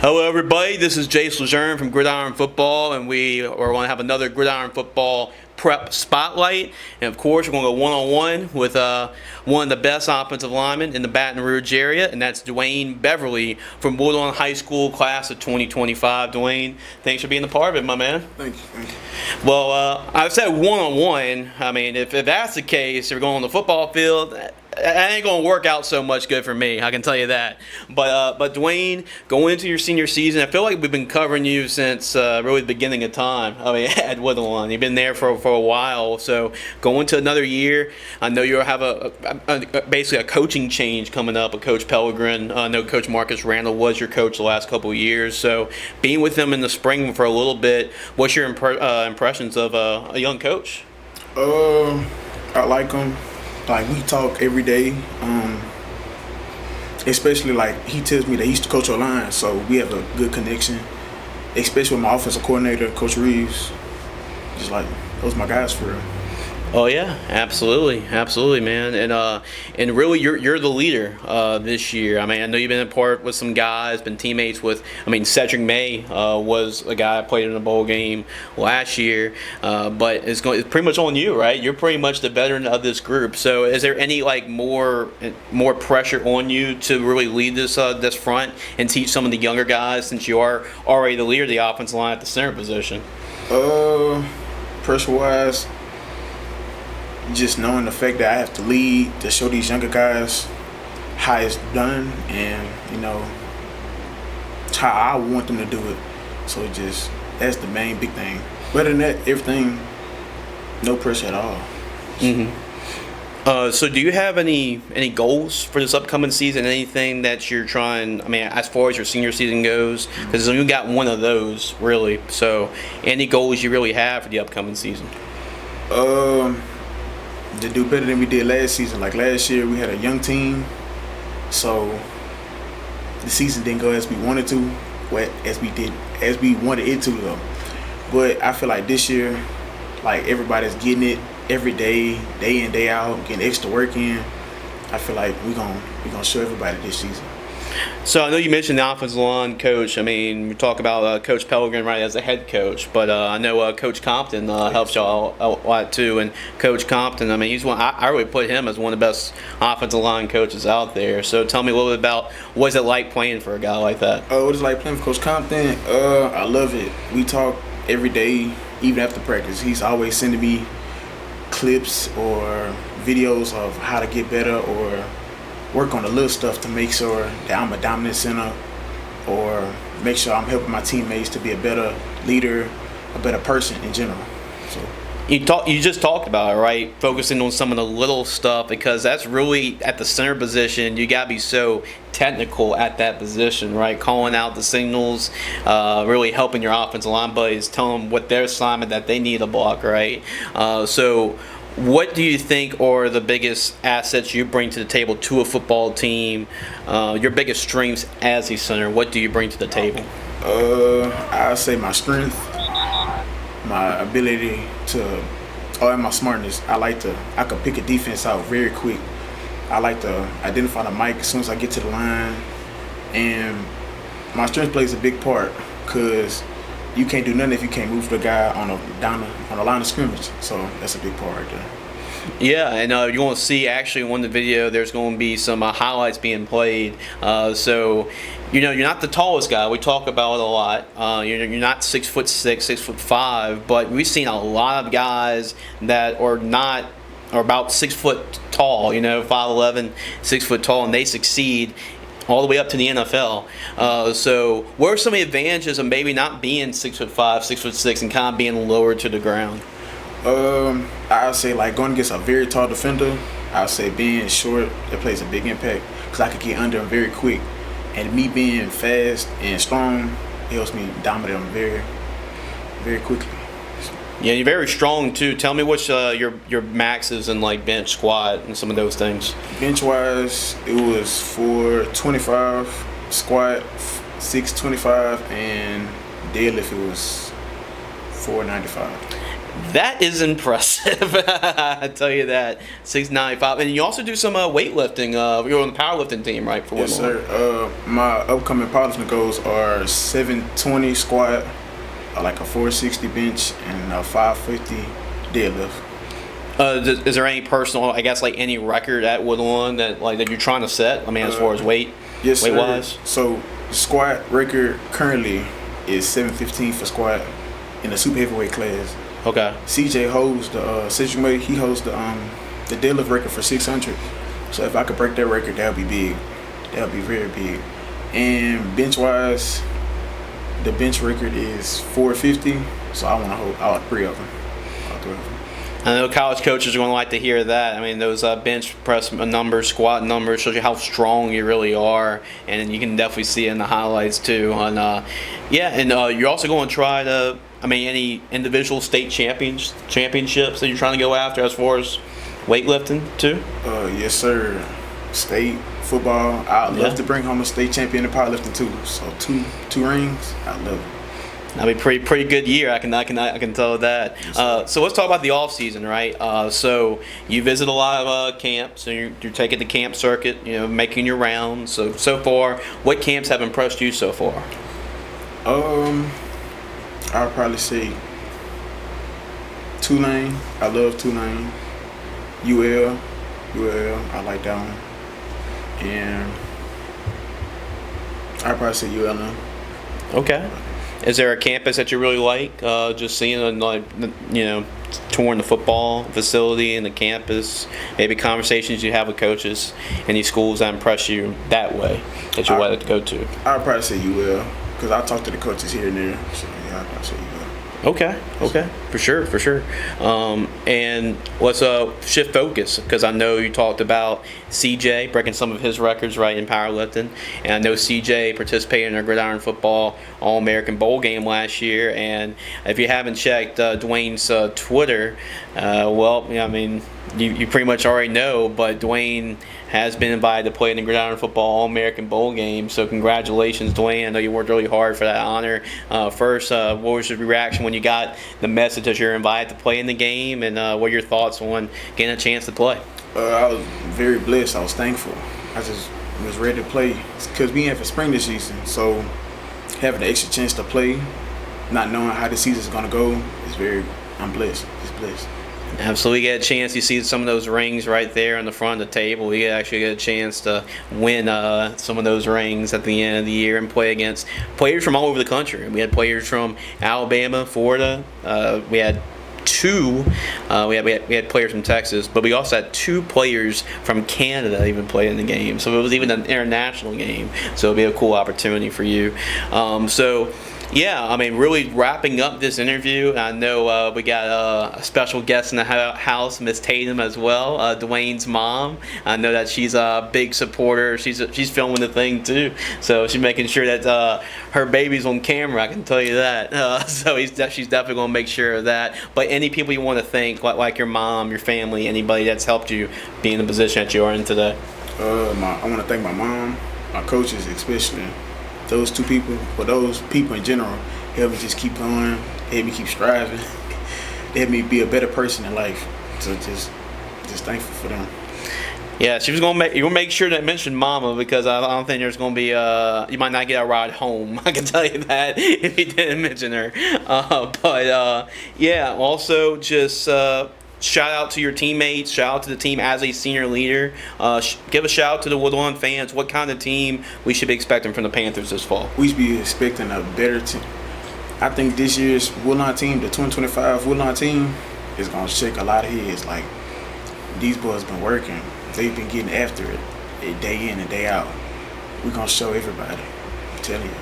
Hello, everybody. This is Jace Lejeune from Gridiron Football, and we are going to have another Gridiron Football prep spotlight. And of course, we're going to go one-on-one with one of the best offensive linemen in the Baton Rouge area, and that's Dwayne Beverly from Woodlawn High School, class of 2025. Dwayne, thanks for being a part of it, my man. Thank you. Well, I said one-on-one. I mean, if that's the case, if we're going on the football field, that ain't gonna work out so much good for me. I can tell you that. But Dwayne, going into your senior season, I feel like we've been covering you since really the beginning of time. I mean, at Woodlawn, you've been there for a while. So going to another year, I know you'll have basically a coaching change coming up with Coach Pellegrin. I know Coach Marcus Randall was your coach the last couple of years. So being with them in the spring for a little bit, what's your impressions of a young coach? I like him. Like, we talk every day, especially, like, he tells me that he used to coach our line, so we have a good connection, especially with my offensive coordinator, Coach Reeves. Just like, those my guys for real. Oh yeah, absolutely, man, and really, you're the leader this year. I mean, I know you've been a part with some guys, been teammates with. I mean, Cedric May was a guy I played in a bowl game last year, but it's pretty much on you, right? You're pretty much the veteran of this group. So, is there any more pressure on you to really lead this front and teach some of the younger guys, since you are already the leader of the offensive line at the center position? Pressure-wise, just knowing the fact that I have to lead to show these younger guys how it's done, and how I want them to do it. So that's the main big thing. Other than that, everything, no pressure at all. So do you have any goals for this upcoming season? Anything that you're trying? I mean, as far as your senior season goes, because you got one of those really. So any goals you really have for the upcoming season? To do better than we did last season. Like, last year we had a young team, so the season didn't go as we wanted to, as we wanted it to though. But I feel like this year, like, everybody's getting it every day in, day out, getting extra work in. I feel like we're gonna show everybody this season. So I know you mentioned the offensive line coach. I mean, we talk about Coach Pellegrin, right, as a head coach, but I know Coach Compton helps y'all a lot too. And Coach Compton, I mean, he's one. I really put him as one of the best offensive line coaches out there. So tell me a little bit about what's it like playing for a guy like that. What it's like playing for Coach Compton? I love it. We talk every day, even after practice. He's always sending me clips or videos of how to get better or work on the little stuff to make sure that I'm a dominant center, or make sure I'm helping my teammates to be a better leader, a better person in general. So you just talked about it, right? Focusing on some of the little stuff, because that's really at the center position. You gotta be so technical at that position, right? Calling out the signals, really helping your offensive line buddies, telling them what their assignment that they need to block, right? So what do you think are the biggest assets you bring to the table to a football team? Your biggest strengths as a center, what do you bring to the table? I'd say my strength, my ability and my smartness. I could pick a defense out very quick. I like to identify the mic as soon as I get to the line. And my strength plays a big part, because you can't do nothing if you can't move the guy on the line of scrimmage. So that's a big part right there. Yeah, and you're going to see actually on the video there's going to be some highlights being played. So, you're not the tallest guy. We talk about it a lot. You're not 6'6", 6'5", but we've seen a lot of guys that are about 6 foot tall. 5'11", 6 foot tall, and they succeed all the way up to the NFL. So what are some of the advantages of maybe not being 6'5", 6'6", and kind of being lower to the ground? I'd say, like, going against a very tall defender, I'd say being short, that plays a big impact, because I could get under him very quick. And me being fast and strong helps me dominate him very, very quickly. Yeah, you're very strong too. Tell me what's your maxes in, like, bench, squat, and some of those things. Bench wise, it was 425, squat 625, and deadlift it was 495. That is impressive. I tell you that. 695. And you also do some weightlifting. You're on the powerlifting team, right? For Yes, Woodlawn? sir. My upcoming powerlifting goals are 720 squat, like a 460 bench, and a 550 deadlift. Is there any personal, I guess, like any record at Woodlawn that you're trying to set? I mean, as far as weight, Yes, weight sir. wise. So the squat record currently is 715 for squat in the super heavyweight class. Okay. CJ holds the he holds the deadlift record for 600. So if I could break that record, that would be big. That would be very big. And bench wise, the bench record is 450. So I want to hold all three of them. All three of them. I know college coaches are going to like to hear that. I mean, those bench press numbers, squat numbers, shows you how strong you really are, and you can definitely see it in the highlights too. And you're also going to try to, I mean, any individual state championships that you're trying to go after as far as weightlifting too? Yes, sir. State football. I'd love to bring home a state champion in powerlifting too. So two rings. I love it. That'll be pretty good year. I can tell that. So let's talk about the off season, right? So you visit a lot of camps, and you're taking the camp circuit, making your rounds. So far, what camps have impressed you so far? I'd probably say Tulane. I love Tulane. UL, I like that one. And I'd probably say ULM. Okay. Is there a campus that you really like? Just seeing, touring the football facility and the campus, maybe conversations you have with coaches, any schools that impress you that way that you like to go to? I'd probably say UL because I talk to the coaches here and there. So yeah, I'd probably say UL. Okay, for sure. And let's shift focus, because I know you talked about CJ breaking some of his records, right, in powerlifting, and I know CJ participated in a Gridiron football All-American Bowl game last year. And if you haven't checked Dwayne's Twitter, you pretty much already know, but Dwayne has been invited to play in the Gridiron Football All-American Bowl game. So congratulations, Dwayne. I know you worked really hard for that honor. First, what was your reaction when you got the message that you're invited to play in the game, and what are your thoughts on getting a chance to play? I was very blessed. I was thankful. I just was ready to play because we had for spring this season. So having the extra chance to play, not knowing how the season's going to go, I'm blessed. Just blessed. Absolutely, get a chance. You see some of those rings right there on the front of the table. You actually get a chance to win some of those rings at the end of the year and play against players from all over the country. We had players from Alabama, Florida. We had two. We had players from Texas, but we also had two players from Canada even play in the game. So it was even an international game. So it'll be a cool opportunity for you. Yeah, I mean, really wrapping up this interview. I know we got a special guest in the house, Miss Tatum, as well, Dwayne's mom. I know that she's a big supporter. She's filming the thing too, so she's making sure that her baby's on camera. I can tell you that. So she's definitely going to make sure of that. But any people you want to thank, like your mom, your family, anybody that's helped you be in the position that you are in today. I want to thank my mom, my coaches especially. Those two people, or those people in general, help me just keep going, help me keep striving, they help me be a better person in life. So just thankful for them. Yeah, she was gonna make sure to mention Mama, because I don't think there's gonna be you might not get a ride home. I can tell you that if you didn't mention her. Yeah, also just. Shout out to your teammates. Shout out to the team as a senior leader. Give a shout out to the Woodlawn fans. What kind of team we should be expecting from the Panthers this fall? We should be expecting a better team. I think this year's Woodlawn team, the 2025 Woodlawn team, is going to shake a lot of heads. Like, these boys been working. They've been getting after it day in and day out. We're going to show everybody. I'm telling you.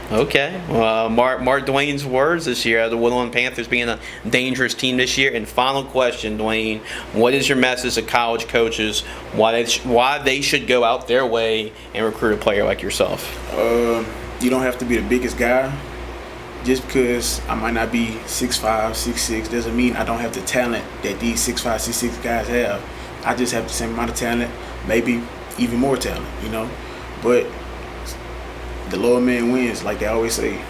Okay. Mark Dwayne's words this year, the Woodlawn Panthers being a dangerous team this year. And final question, Dwayne, what is your message to college coaches why they should go out their way and recruit a player like yourself? You don't have to be the biggest guy. Just because I might not be 6'5", 6'6", doesn't mean I don't have the talent that these 6'5", 6'6" guys have. I just have the same amount of talent, maybe even more talent, But the lower man wins, like they always say.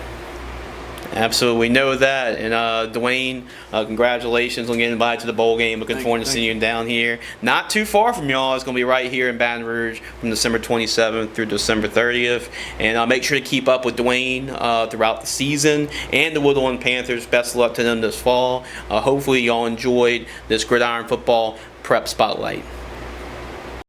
Absolutely, we know that. And Dwayne, congratulations on getting invited to the bowl game. Looking forward to seeing you down here. Not too far from y'all. It's going to be right here in Baton Rouge from December 27th through December 30th. And make sure to keep up with Dwayne throughout the season and the Woodlawn Panthers. Best of luck to them this fall. Hopefully, y'all enjoyed this Gridiron Football Prep Spotlight.